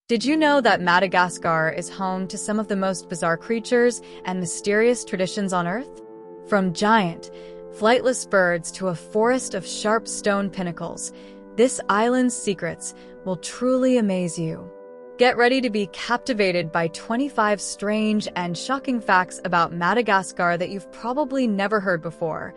Did you know that Madagascar is home to some of the most bizarre creatures and mysterious traditions on Earth? From giant, flightless birds to a forest of sharp stone pinnacles, this island's secrets will truly amaze you. Get ready to be captivated by 25 strange and shocking facts about Madagascar that you've probably never heard before,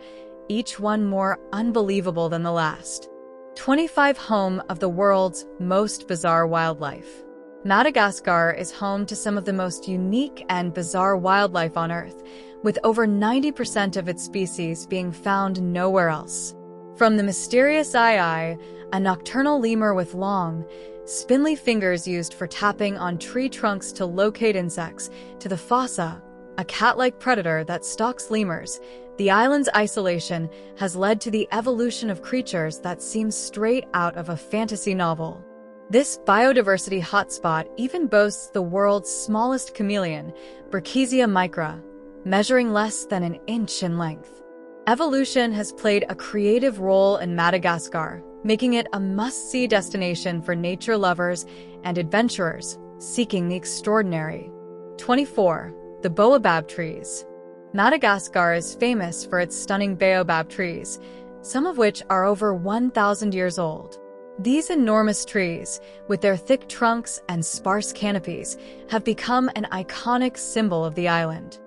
each one more unbelievable than the last. 25 Home of the world's most bizarre wildlife. Madagascar is home to some of the most unique and bizarre wildlife on Earth, with over 90% of its species being found nowhere else. From the mysterious ai, a nocturnal lemur with long, spindly fingers used for tapping on tree trunks to locate insects, to the fossa, a cat-like predator that stalks lemurs, the island's isolation has led to the evolution of creatures that seem straight out of a fantasy novel. This biodiversity hotspot even boasts the world's smallest chameleon, Brachysia micra, measuring less than an inch in length. Evolution has played a creative role in Madagascar, making it a must-see destination for nature lovers and adventurers seeking the extraordinary. 24. The baobab trees. Madagascar is famous for its stunning baobab trees, some of which are over 1,000 years old. These enormous trees, with their thick trunks and sparse canopies, have become an iconic symbol of the island.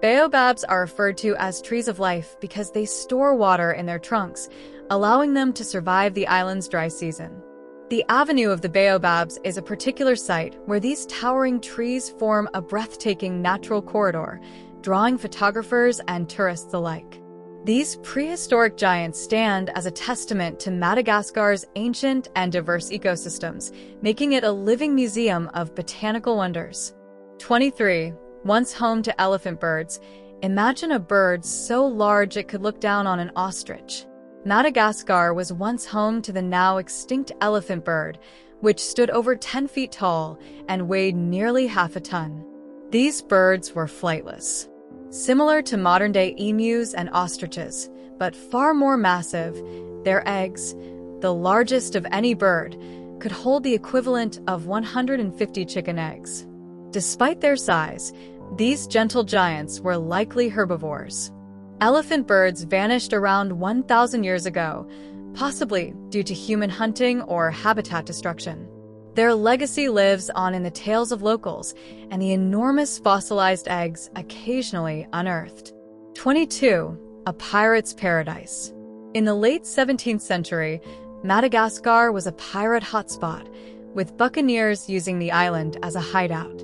Baobabs are referred to as trees of life because they store water in their trunks, allowing them to survive the island's dry season. The Avenue of the Baobabs is a particular site where these towering trees form a breathtaking natural corridor, drawing photographers and tourists alike. These prehistoric giants stand as a testament to Madagascar's ancient and diverse ecosystems, making it a living museum of botanical wonders. 23. Once home to elephant birds, imagine a bird so large it could look down on an ostrich. Madagascar was once home to the now extinct elephant bird, which stood over 10 feet tall and weighed nearly half a ton. These birds were flightless, similar to modern-day emus and ostriches, but far more massive. Their eggs, the largest of any bird, could hold the equivalent of 150 chicken eggs. Despite their size, these gentle giants were likely herbivores. Elephant birds vanished around 1,000 years ago, possibly due to human hunting or habitat destruction. Their legacy lives on in the tales of locals and the enormous fossilized eggs occasionally unearthed. 22. A pirate's paradise. In the late 17th century, Madagascar was a pirate hotspot, with buccaneers using the island as a hideout.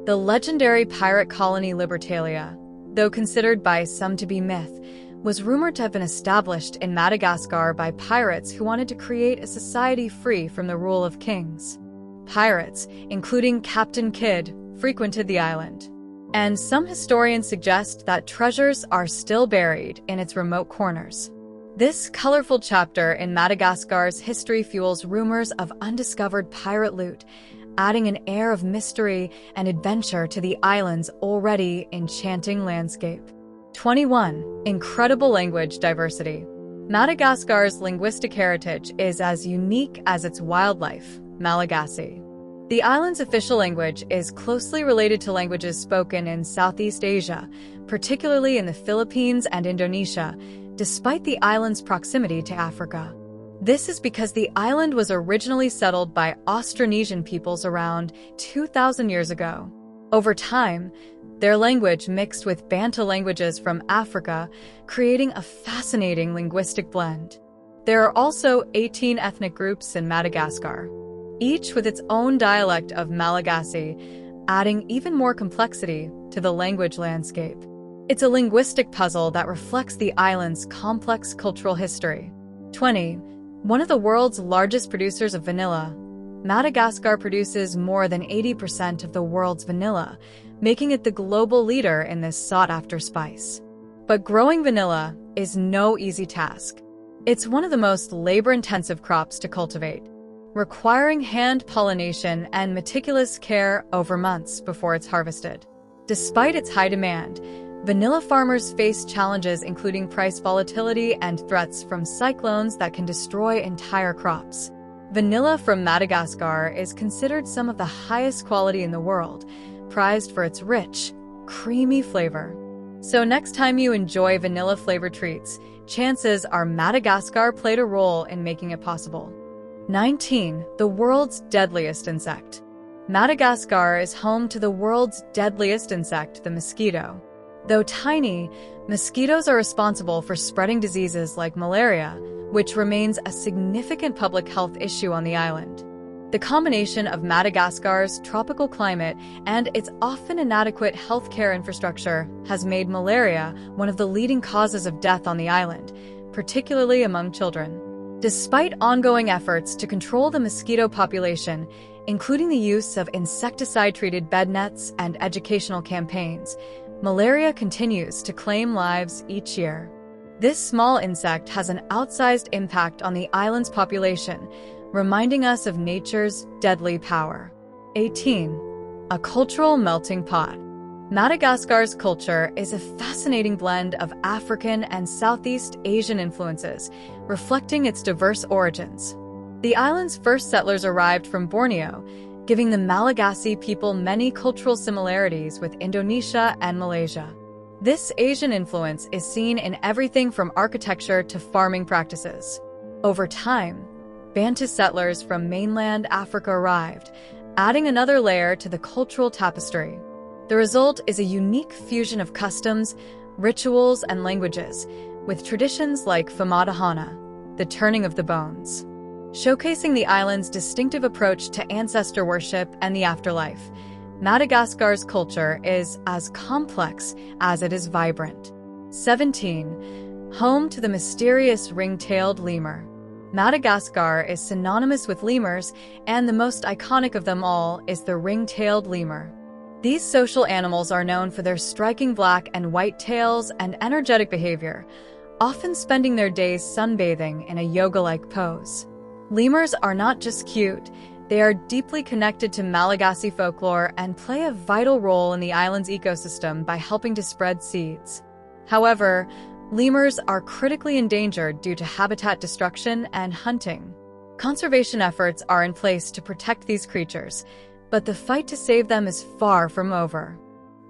The legendary pirate colony Libertalia, though considered by some to be myth, was rumored to have been established in Madagascar by pirates who wanted to create a society free from the rule of kings. Pirates, including Captain Kidd, frequented the island, and some historians suggest that treasures are still buried in its remote corners. This colorful chapter in Madagascar's history fuels rumors of undiscovered pirate loot, adding an air of mystery and adventure to the island's already enchanting landscape. 21. Incredible language diversity. Madagascar's linguistic heritage is as unique as its wildlife, Malagasy. The island's official language is closely related to languages spoken in Southeast Asia, particularly in the Philippines and Indonesia, despite the island's proximity to Africa. This is because the island was originally settled by Austronesian peoples around 2,000 years ago. Over time, their language mixed with Bantu languages from Africa, creating a fascinating linguistic blend. There are also 18 ethnic groups in Madagascar, each with its own dialect of Malagasy, adding even more complexity to the language landscape. It's a linguistic puzzle that reflects the island's complex cultural history. 20. One of the world's largest producers of vanilla, Madagascar produces more than 80% of the world's vanilla, making it the global leader in this sought-after spice. But growing vanilla is no easy task. It's one of the most labor-intensive crops to cultivate, requiring hand pollination and meticulous care over months before it's harvested. Despite its high demand, vanilla farmers face challenges including price volatility and threats from cyclones that can destroy entire crops. Vanilla from Madagascar is considered some of the highest quality in the world, prized for its rich, creamy flavor. So next time you enjoy vanilla-flavored treats, chances are Madagascar played a role in making it possible. 19. The world's deadliest insect. Madagascar is home to the world's deadliest insect, the mosquito. Though tiny, mosquitoes are responsible for spreading diseases like malaria, which remains a significant public health issue on the island. The combination of Madagascar's tropical climate and its often inadequate healthcare infrastructure has made malaria one of the leading causes of death on the island, particularly among children. Despite ongoing efforts to control the mosquito population, including the use of insecticide-treated bed nets and educational campaigns, malaria continues to claim lives each year. This small insect has an outsized impact on the island's population, reminding us of nature's deadly power. 18. A cultural melting pot. Madagascar's culture is a fascinating blend of African and Southeast Asian influences, reflecting its diverse origins. The island's first settlers arrived from Borneo, giving the Malagasy people many cultural similarities with Indonesia and Malaysia. This Asian influence is seen in everything from architecture to farming practices. Over time, Bantu settlers from mainland Africa arrived, adding another layer to the cultural tapestry. The result is a unique fusion of customs, rituals, and languages, with traditions like Famadahana, the turning of the bones, showcasing the island's distinctive approach to ancestor worship and the afterlife. Madagascar's culture is as complex as it is vibrant. 17. Home to the mysterious ring-tailed lemur. Madagascar is synonymous with lemurs, and the most iconic of them all is the ring-tailed lemur. These social animals are known for their striking black and white tails and energetic behavior, often spending their days sunbathing in a yoga-like pose. Lemurs are not just cute, they are deeply connected to Malagasy folklore and play a vital role in the island's ecosystem by helping to spread seeds. However, lemurs are critically endangered due to habitat destruction and hunting. Conservation efforts are in place to protect these creatures, but the fight to save them is far from over.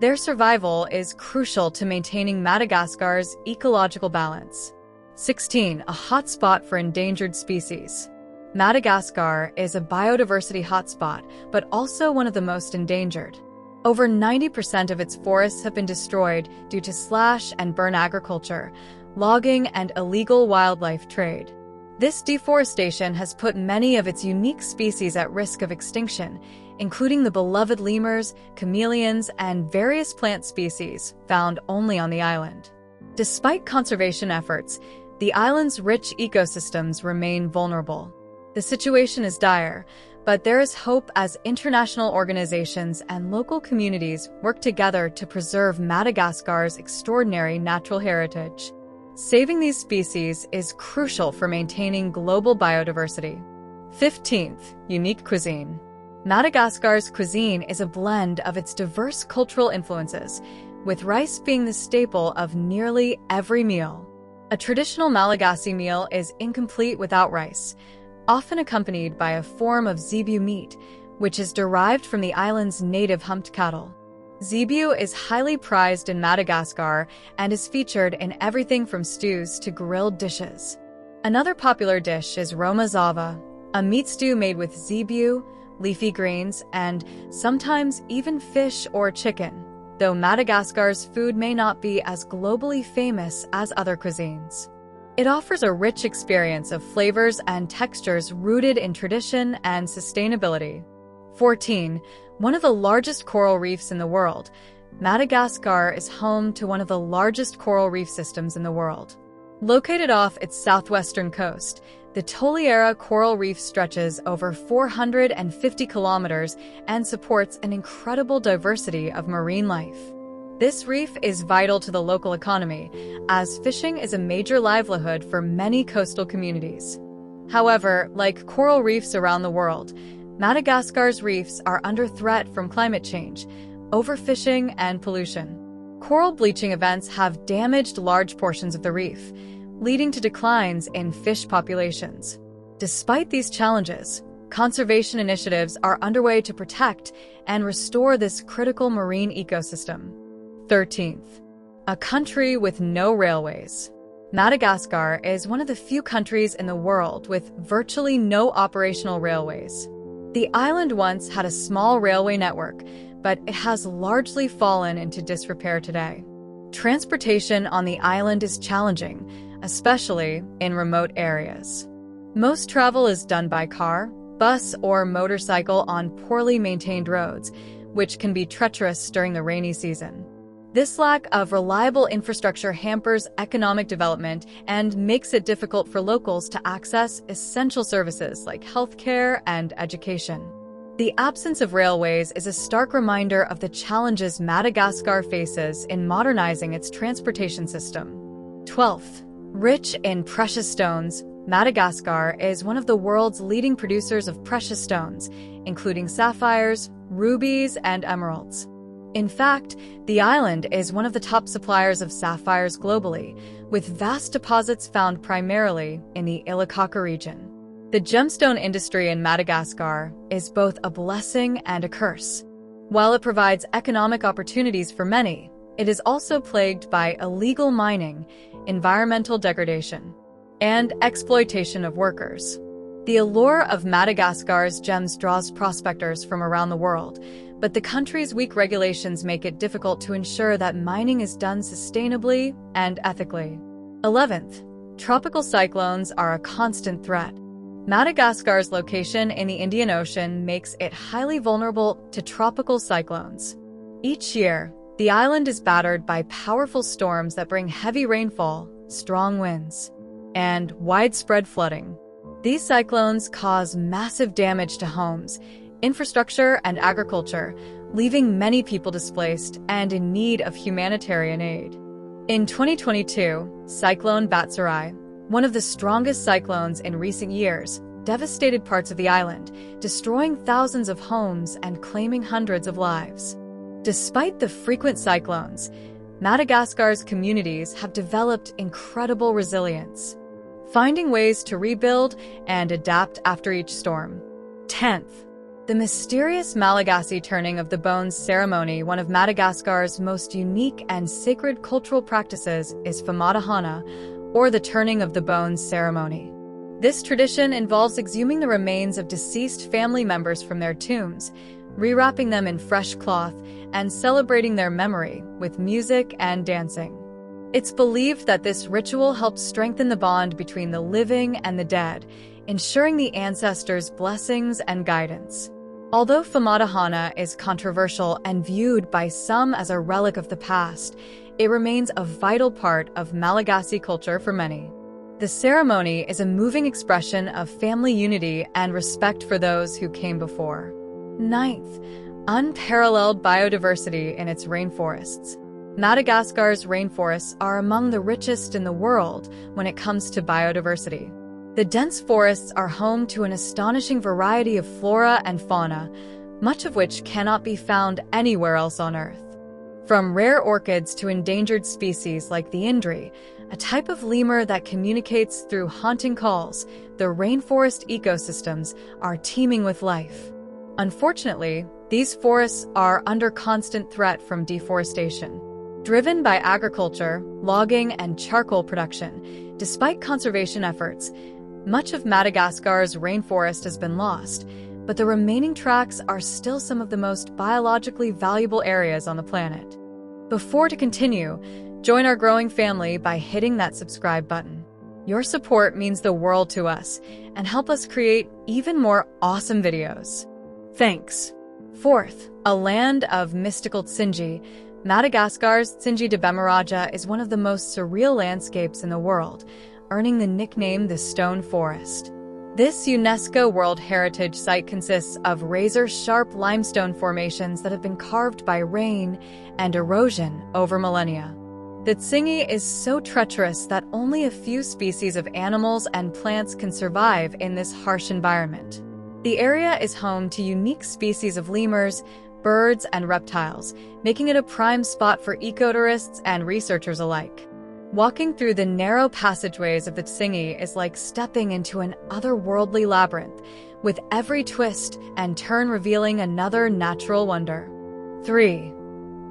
Their survival is crucial to maintaining Madagascar's ecological balance. 16. A hotspot for endangered species. Madagascar is a biodiversity hotspot, but also one of the most endangered. Over 90% of its forests have been destroyed due to slash-and-burn agriculture, logging, and illegal wildlife trade. This deforestation has put many of its unique species at risk of extinction, including the beloved lemurs, chameleons, and various plant species found only on the island. Despite conservation efforts, the island's rich ecosystems remain vulnerable. The situation is dire, but there is hope as international organizations and local communities work together to preserve Madagascar's extraordinary natural heritage. Saving these species is crucial for maintaining global biodiversity. 15th, unique cuisine. Madagascar's cuisine is a blend of its diverse cultural influences, with rice being the staple of nearly every meal. A traditional Malagasy meal is incomplete without rice, often accompanied by a form of zebu meat, which is derived from the island's native humped cattle. Zebu is highly prized in Madagascar and is featured in everything from stews to grilled dishes. Another popular dish is romazava, a meat stew made with zebu, leafy greens, and sometimes even fish or chicken, though Madagascar's food may not be as globally famous as other cuisines. It offers a rich experience of flavors and textures rooted in tradition and sustainability. 14. One of the largest coral reefs in the world. Madagascar is home to one of the largest coral reef systems in the world. Located off its southwestern coast, the Toliara Coral Reef stretches over 450 kilometers and supports an incredible diversity of marine life. This reef is vital to the local economy, as fishing is a major livelihood for many coastal communities. However, like coral reefs around the world, Madagascar's reefs are under threat from climate change, overfishing, and pollution. Coral bleaching events have damaged large portions of the reef, leading to declines in fish populations. Despite these challenges, conservation initiatives are underway to protect and restore this critical marine ecosystem. 13th, a country with no railways. Madagascar is one of the few countries in the world with virtually no operational railways. The island once had a small railway network, but it has largely fallen into disrepair today. Transportation on the island is challenging, especially in remote areas. Most travel is done by car, bus, or motorcycle on poorly maintained roads, which can be treacherous during the rainy season. This lack of reliable infrastructure hampers economic development and makes it difficult for locals to access essential services like healthcare and education. The absence of railways is a stark reminder of the challenges Madagascar faces in modernizing its transportation system. 12th, rich in precious stones, Madagascar is one of the world's leading producers of precious stones, including sapphires, rubies, and emeralds. In fact, the island is one of the top suppliers of sapphires globally, with vast deposits found primarily in the Ilokaka region. The gemstone industry in Madagascar is both a blessing and a curse. While it provides economic opportunities for many, it is also plagued by illegal mining, environmental degradation, and exploitation of workers. The allure of Madagascar's gems draws prospectors from around the world, but the country's weak regulations make it difficult to ensure that mining is done sustainably and ethically. 11th, tropical cyclones are a constant threat. Madagascar's location in the Indian Ocean makes it highly vulnerable to tropical cyclones. Each year, the island is battered by powerful storms that bring heavy rainfall, strong winds, and widespread flooding. These cyclones cause massive damage to homes, infrastructure, and agriculture, leaving many people displaced and in need of humanitarian aid. In 2022, Cyclone Batsarai, one of the strongest cyclones in recent years, devastated parts of the island, destroying thousands of homes and claiming hundreds of lives. Despite the frequent cyclones, Madagascar's communities have developed incredible resilience, finding ways to rebuild and adapt after each storm. 10th, the mysterious Malagasy turning of the bones ceremony, one of Madagascar's most unique and sacred cultural practices, is Famadahana, or the turning of the bones ceremony. This tradition involves exhuming the remains of deceased family members from their tombs, rewrapping them in fresh cloth, and celebrating their memory with music and dancing. It's believed that this ritual helps strengthen the bond between the living and the dead, ensuring the ancestors' blessings and guidance. Although Famadahana is controversial and viewed by some as a relic of the past, it remains a vital part of Malagasy culture for many. The ceremony is a moving expression of family unity and respect for those who came before. 9th, unparalleled biodiversity in its rainforests. Madagascar's rainforests are among the richest in the world when it comes to biodiversity. The dense forests are home to an astonishing variety of flora and fauna, much of which cannot be found anywhere else on Earth. From rare orchids to endangered species like the indri, a type of lemur that communicates through haunting calls, the rainforest ecosystems are teeming with life. Unfortunately, these forests are under constant threat from deforestation. Driven by agriculture, logging, and charcoal production, despite conservation efforts, much of Madagascar's rainforest has been lost, but the remaining tracts are still some of the most biologically valuable areas on the planet. Before to continue, join our growing family by hitting that subscribe button. Your support means the world to us and help us create even more awesome videos. Thanks. 4th, a land of mystical Tsingy. Madagascar's Tsingy de Bemaraja is one of the most surreal landscapes in the world, earning the nickname the Stone Forest. This UNESCO World Heritage Site consists of razor-sharp limestone formations that have been carved by rain and erosion over millennia. The Tsingy is so treacherous that only a few species of animals and plants can survive in this harsh environment. The area is home to unique species of lemurs, birds, and reptiles, making it a prime spot for ecotourists and researchers alike. Walking through the narrow passageways of the Tsingy is like stepping into an otherworldly labyrinth, with every twist and turn revealing another natural wonder. 3.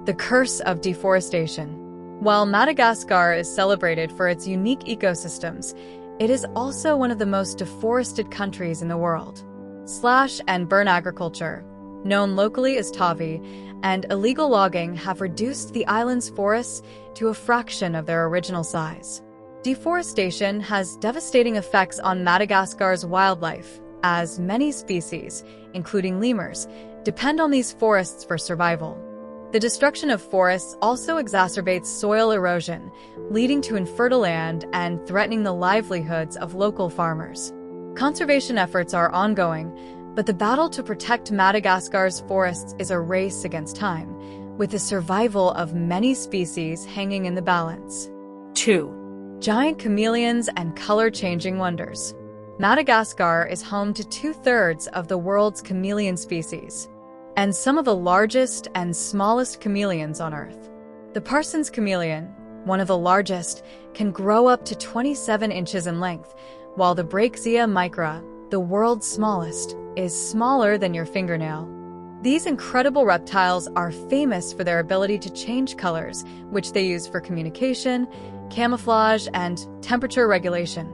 The curse of deforestation. While Madagascar is celebrated for its unique ecosystems, it is also one of the most deforested countries in the world. Slash and burn agriculture, known locally as Tavi, and illegal logging have reduced the island's forests to a fraction of their original size. Deforestation has devastating effects on Madagascar's wildlife, as many species, including lemurs, depend on these forests for survival. The destruction of forests also exacerbates soil erosion, leading to infertile land and threatening the livelihoods of local farmers. Conservation efforts are ongoing, but the battle to protect Madagascar's forests is a race against time, with the survival of many species hanging in the balance. 2. Giant chameleons and color-changing wonders. Madagascar is home to 2/3 of the world's chameleon species, and some of the largest and smallest chameleons on Earth. The Parsons chameleon, one of the largest, can grow up to 27 inches in length, while the Brachia micra, the world's smallest, is smaller than your fingernail. These incredible reptiles are famous for their ability to change colors, which they use for communication, camouflage, and temperature regulation.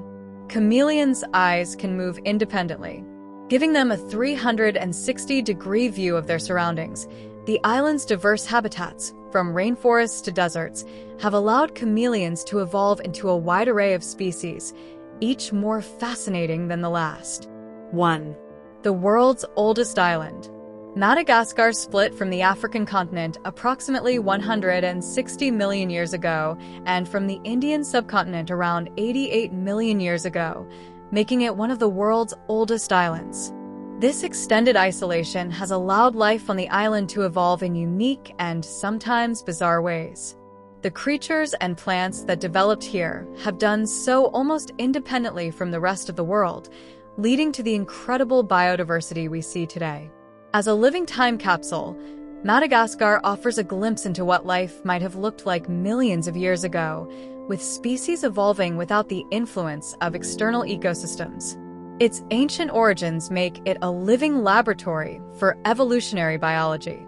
Chameleons' eyes can move independently, giving them a 360-degree view of their surroundings. The island's diverse habitats, from rainforests to deserts, have allowed chameleons to evolve into a wide array of species, each more fascinating than the last. 1. The world's oldest island. Madagascar split from the African continent approximately 160 million years ago and from the Indian subcontinent around 88 million years ago, making it one of the world's oldest islands. This extended isolation has allowed life on the island to evolve in unique and sometimes bizarre ways. The creatures and plants that developed here have done so almost independently from the rest of the world, leading to the incredible biodiversity we see today. As a living time capsule, Madagascar offers a glimpse into what life might have looked like millions of years ago, with species evolving without the influence of external ecosystems. Its ancient origins make it a living laboratory for evolutionary biology.